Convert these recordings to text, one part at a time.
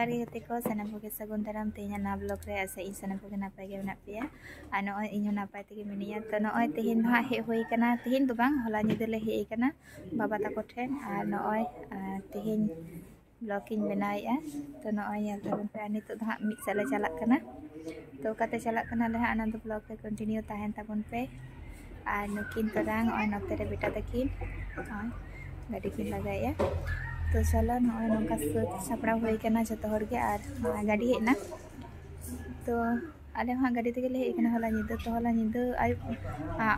जोहार गे गते को सानाम कोगे सगुन दाराम तेहना ना ब्लॉग रे आसे इन सानाम कोगे नापाय गे मेना पेया आ नॉय इन हो नापाय तेगे मिनिया तो नॉय तेहेन दो हे होई कना तेहेन दो बांग होला निदे ले हे कना बाबा ताको ठेन आ नॉय तेहेन ब्लॉग इन बनाया तो नॉय नेल तबन पे नितो दो मिद साले चलाक कना तो काते चलाक कना ले हां ना ब्लॉग रे कंटिन्यू ताहेन ताबन पे आ नुकिन तोरांग नॉय नते रे बेटा तकिन नॉय गाड़ी किन लगाया तो चलो नॉय नोंका सापड़ा हुई कना जतो हरगे आर गाड़ी हेना तो आले हाँ गाड़ी तेगे ले हेकना होला निदो तो होला निदो आय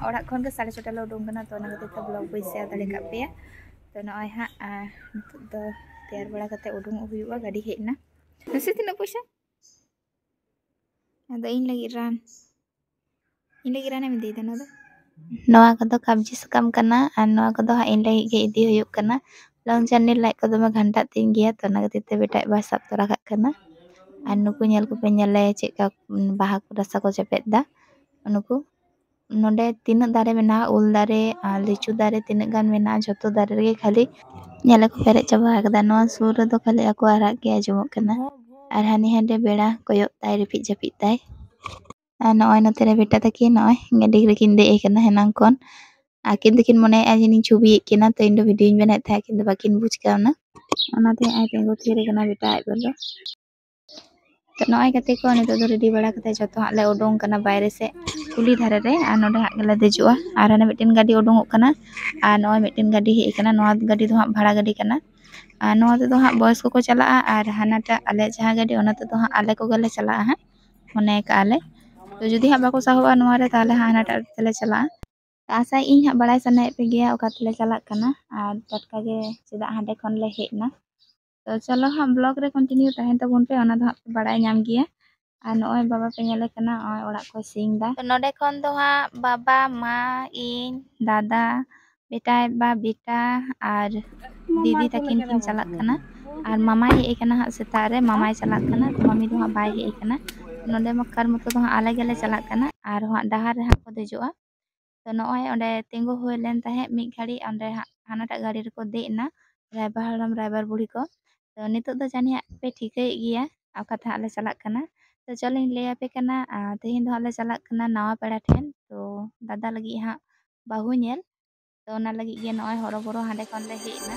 ओड़ा खन के 6:30 ले उडुंग कना तो ना गते ब्लॉग बई शेयर दाड़े का पेया तो नॉय हाँ तो तैयार बड़ा कते उडुंग हुआ गाड़ी हेना नसे तिना पैसा अदो इन लगी रान एम दे देना दो नवा कदो कब्जी सकम कना आर नवा कदो हाँ इन लगी गे इदी हुयुक कना लॉन्ग जर्नी लाइक को दमे घंटा तीन गया तो ना गते बेटा बा सब तोरा कना आर नुकु नेल को पे नेले चेका बाहा को रसा को चपेद दा नुकु नोडे तीन दारे मेना उल दारे लिचु दारे तीन गान मेना जतो दारे रे खाली नेले को पेरे चबा कदा नवा सुर रे दो खाली ako आराग के आजमो कना आर हानि हांडे बेड़ा कोयो ताई रिपिट जपित ताई आ नॉय नते रे बेटा तकी नॉय गाड़ी रे किन दे कना हेनांग कोन आकिन दिकिन मने आजिनी छुबी केना तो इन वीडियो इन बना था किन बाकिन बुझ कावना ओनाते आय तेंगो थेरे कना बेटा आय बोलो तो नॉय कते को ने तो रेडी बड़ा कते जतो हां ले उडोंग कना बायरे से कुली धारे रे आ नोडे हां गेला देजुआ आर हने मिटिन गाड़ी उडोंगो कना आ नॉय मिटिन गाड़ी हे कना नोआ गाड़ी दो हां भाड़ा गाड़ी कना आ नोआ ते दो हां बॉयस को चला आर हानाटा आले जहां गाड़ी ओनाते दो हां आले को गले चला हां मने का आले तो जुदी हां बाको साहोबा नोआ रे ताले हानाटा तेले चला आशा इन हाँ बड़ा सनाए पे गया ओकातले चलाक कना आर टटका गे चेदा हांडे खन ले हेना तो चलो हाँ ब्लॉग रे कंटिन्यू ताहेन तबन पे ओना दो हाँ बड़ा नाम गया आर नॉय बाबा पे नेले कना ओय ओड़ा को सिंग दा तो नोडे खन दो हाँ बाबा मा इन दादा बेटा बा बेटा आर दीदी तकिन किन चलाक कना आर मामा हे कना हाँ सेता रे मामाय चलाक कना तो मम्मी दो हाँ बाय हे कना नोडे मक्कर मतो दो हाँ आले गेले चलाक कना आर हाँ डहार रे हाँ को देजोआ तो नॉय ओंडे तिंगु हुई लेन ताहे मिद घड़ी ओंडे हानाटा गाड़ी रेको देना ड्राइवर हराम ड्राइवर बुढ़ी को तो नितो दो जानी पे ठीके गया आका था आले चलाक कना तो चलो इन ले पे कना तेहिन दो आले चलाक कना नवा पेड़ा ठेन तो दादा लगी हाँ बाहु नेल तो ओना लगी गे नॉय हरो बरो हांडे खन ले हेना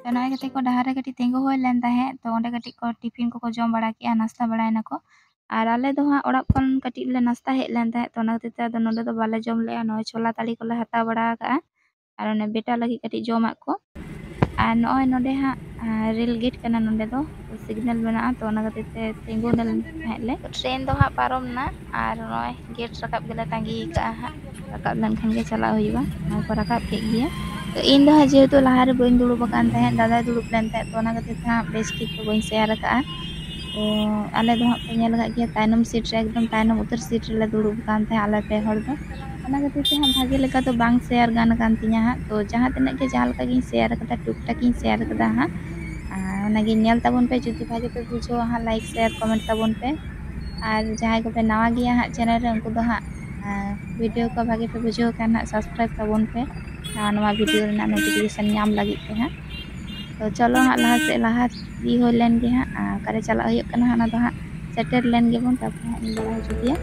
तो नॉय कते को डहारे कटी तेंगो होय लेन ताहे तो ओंडे कटी को टिफिन को जम बड़ा किया नाश्ता बड़ायना को आर आले दो हां ओड़ा खन कटी ले नाश्ता हे लेन ताहे तो ना कते दो नोडे दो बाले जम ले नॉय छोला ताली को ले हता बड़ा का आर ने बेटा लगी कटी जमा को आर नॉय नोडे हां रेल गेट कना नोडे दो सिग्नल बना तो ना कते तेंगो नल हेले ट्रेन दो हां पारम ना आर नॉय गेट रकाब गेले तांगी का हां रकाब लन खन गे चला होइबा नॉय को रकाब के गया तो इन दो जेहेतु लहारे बन दुड़ुब कान तहें दादा दुड़ुब लेन तहें तो ना खातिर हाँ बेस ठीक को बन शेयर का तो आले दो हाँ पे नेल गया तायनम सीट रे एकदम तायनम उतर सीट रे दुड़ुब कान तहें आले पे हर दो ओना खातिर हाँ भागे लेका तो बांग शेयर गान कान तिया हाँ तो जहाँ तिना के जहाँ लका गिन शेयर कदा टुक टाक गिन शेयर कदा हाँ ओना गे नेल ताबन पे जुदी भागे पे बुझो हाँ लाइक शेयर कमेंट ताबन पे और जहाँ को पे नवा गया हाँ चैनल रे उनको हाँ वीडियो को भागे पे बुझे हाँ सब्सक्राइब तबन पे नवा वीडियो नोटिफिकेशन नाम लगी पे हाँ तो चलो हाँ लहा से लहा दी हो लेन गे हाँ करे चला हाँ हाँ सेटर लेन गे बन तब हाँ इन बड़ा जुदिया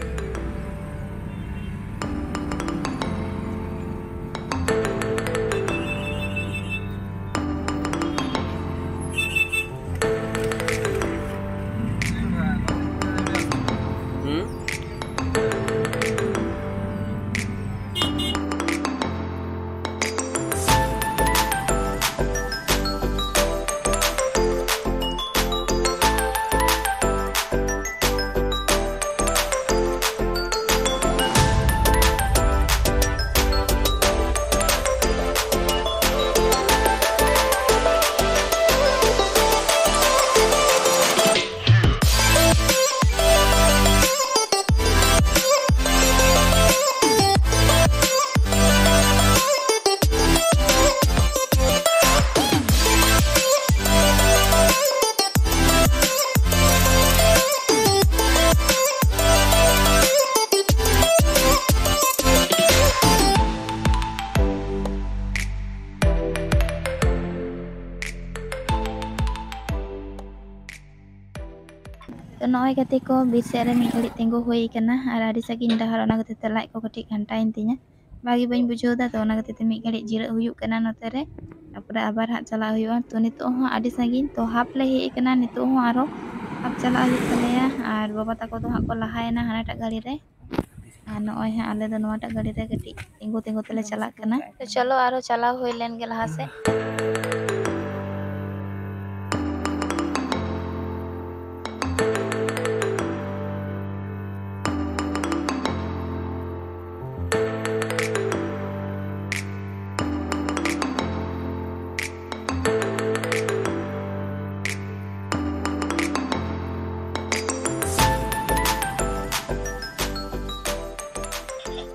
तो नॉय गति को बीच से मी घड़ी तेंगो हुई करना और आड़ी सगिन डहर ओना गति ते लाइक को कटी घंटा इंतिnya बागी बइन बुझो दा तो ओना गति ते मी घड़ी जिरा हुयुक करना नोते रे तापर आबार हा चला हुयुआ तो नितो हो आड़ी सगिन तो हाफ ले हे करना नितो हो आरो हाफ चला हुयुक तलेया और बाबा ताको तो हा को लहायना हानाटा गाड़ी रे और नॉय हा आले दो नोटा गाड़ी रे कटी तेंगो तेंगो तले चला करना तो चलो आरो चला हुई लेन गे लहा से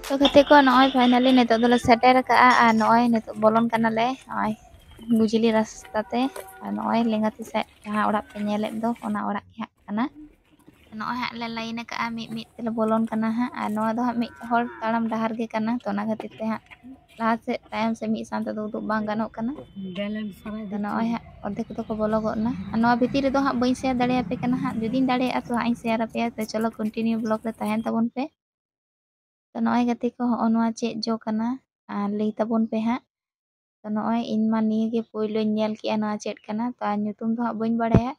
तो गते को नॉय फाइनली नितो दले सेटर का आ नॉय नितो बोलन कना ले नॉय गुजली रास्ता ते नॉय लेंगाती से जहां ओड़ा पे नेले दो ओना ओड़ा के कना नॉय हा ले लाइन का मी मी तेले बोलन कना हा आ नॉय दो हा मी हर ताड़म डहार गे कना तो ना गति ते हा लाहा से टाइम से मी सांते दो दो बांग गानो कना तो नॉय हा ओदे को को बोलो गना नॉय भीतर रे दो हा बई शेयर दाड़े पे कना हा जदिन दाड़े आ तो हा शेयर पे तो चलो कंटिन्यू ब्लॉग रे तहन तबन पे तो नॉय गति को होनवा चे जो कना लई तबन पे हाँ तो नॉय इन मा निये गे पोइलो नेल किया नवा चेट कना तो nyutum दो हाँ बइन बड़ाया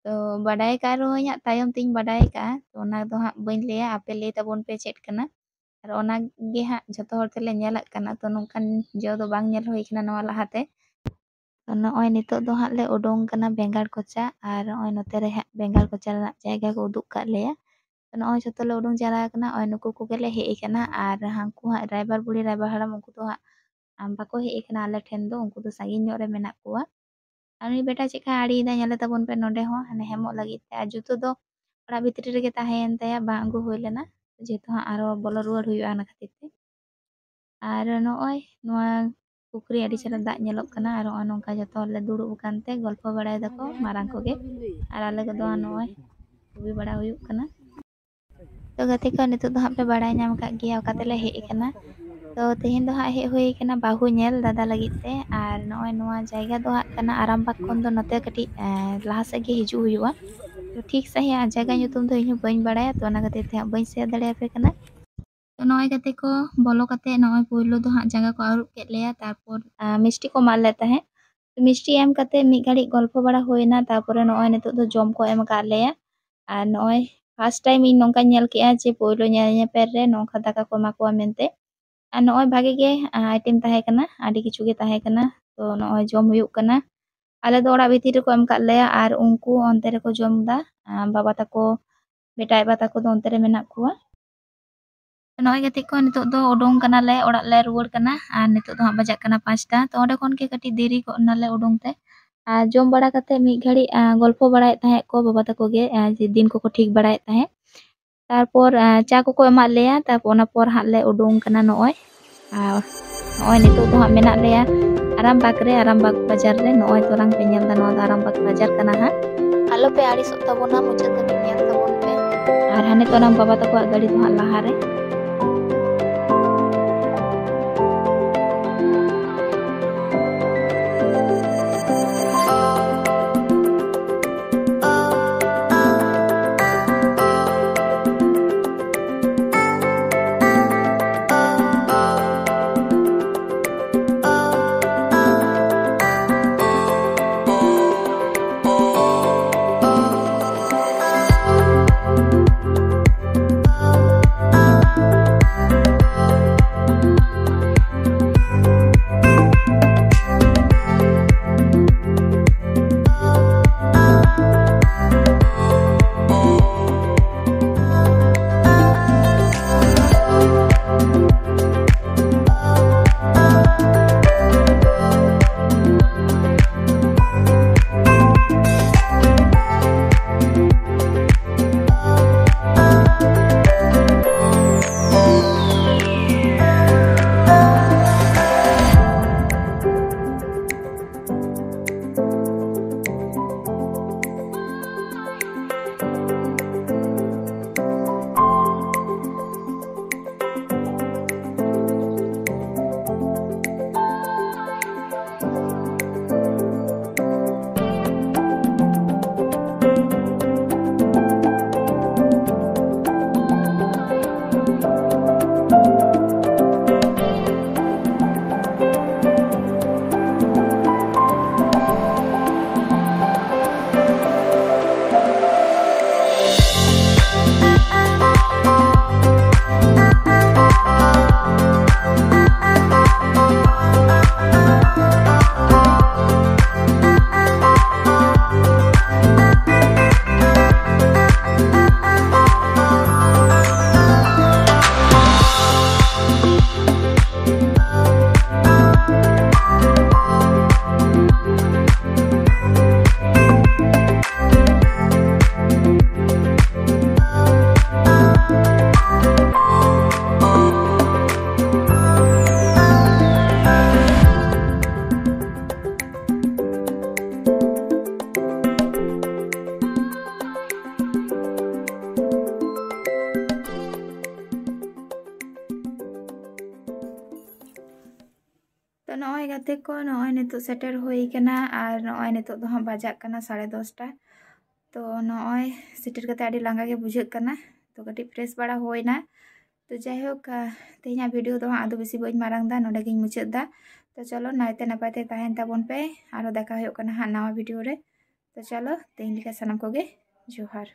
तो बड़ाय का रो हाँ तायम तिन बड़ाय का तो ओना दो हाँ बइन लेया आपे लई तबन पे चेट कना और ओना गे हाँ जतो हर तेले नेलक कना तो नोंकान जो दो बांग नेल होई कना नवा लहाते तो नॉय नितो दो हाँ ले उडोंग कना बेंगार कोचा और नॉय नोते रे हाँ बेंगार कोचा रना जायगा को उदुक का लेया नॉय जतो ले उडोंग जरा कना ओय नुकु को गेले हे कना और हांकु हाँ ड्राइवर बुढ़ी ड्राइवर हराम उनको तो हाँ बाको हे कना आले ठेन दो उनको तो सागिन ᱧᱚᱜ रे मेना कुआ आनी बेटा चेका आड़ी दा नेले तबन पे नोडे हो हने हेमो लगी ते जुतो दो ओड़ा भितरी रे गे ताहेन तया बांगु होय लेना जेतो हाँ आरो बोलो रुवाड़ हुयुआ ना खातिर ते और नॉय नोआ पुखरी आड़ी चला दाग नेलोक कना और नोंका जतो ले दुड़ुब कानते गल्प बड़ाय दको मारांग को गे और आले को दो नॉय भी बड़ा हुयुक कना तो गति को नितो दो हाँ पे बड़ाय नाम का गिया कातेले हे कना तो तेहेन दो हाँ हे हुई कना बाहु नेल दादा लगी ते और नॉय नोआ जायगा दो हाँ कना आरामबाग खन दो नते कटी लहा से गे हिजु हुयुआ तो ठीक सही जायगा nyutum दो इनु बइन बड़ाया तो ओना गति ते बइन शेयर दाड़े पे कना तो नॉय गति को बोलो कते नॉय पोइलो दो हाँ जायगा को आरुप के लेया तारपर मिष्टी को माल लेता है तो मिष्टी एम कते मी घड़ी गल्प बड़ा होइना तारपर नॉय नितो दो जम को एम का लेया और नॉय फर्स्ट टाइम इन नोंका नेल के जे पोइलो नेल पेर रे नोंका दाका को माकुआ मेनते और नॉय भागे गे आइटम ताहे कना आडी किछु गे ताहे कना तो नॉय जम हुयुक कना आले दो ओड़ा भीतर को एम का लेया और उनको अंते रे को जम दा बाबा ताको बेटा एबा ताको दो अंते रे मेना कुआ नॉय गति को नितो दो उडोंग कना ले ओड़ा ले रुवाड़ कना और नितो दो बजा कना 5टा तो ओडे कोन के कटी देरी को ना ले उडोंग ते जम बड़ा कते मी घड़ी गल्प बड़ाय ताहे को बाबा ताको गे जे दिन को ठीक बड़ाय ताहे तारपर चा को एमा लेया तारपर ओना पर हां ले उडोंग कना नॉय नॉय नितो दो हां मेना लेया आरामबाग बाजार रे नॉय तोरांग पे नेल दा नॉय आरामबाग बाजार कना हां आलो पे आड़ी सो तबोना मुझे तबे नेल तबोन पे और हाने तो ना बाबा तक गाड़ी तो हाँ लहा रे तो नॉय गाते को नॉय नितो सेटर होई कना और नॉय नितो तो हम बाजाक कना 10:30 तो नॉय सेटर कते आडी लांगा के बुझाक कना तो कटी फ्रेश बड़ा होइना तो जायहोक तेहना वीडियो तो आदो बेसी बई मारांग दा नोडे गिन मुचाद दा तो चलो नायते नापायते ताहेन ताबोन पे आरो देखा होयो कना हा नवा वीडियो रे तो चलो तेहन लिका सनाम कोगे जोहार।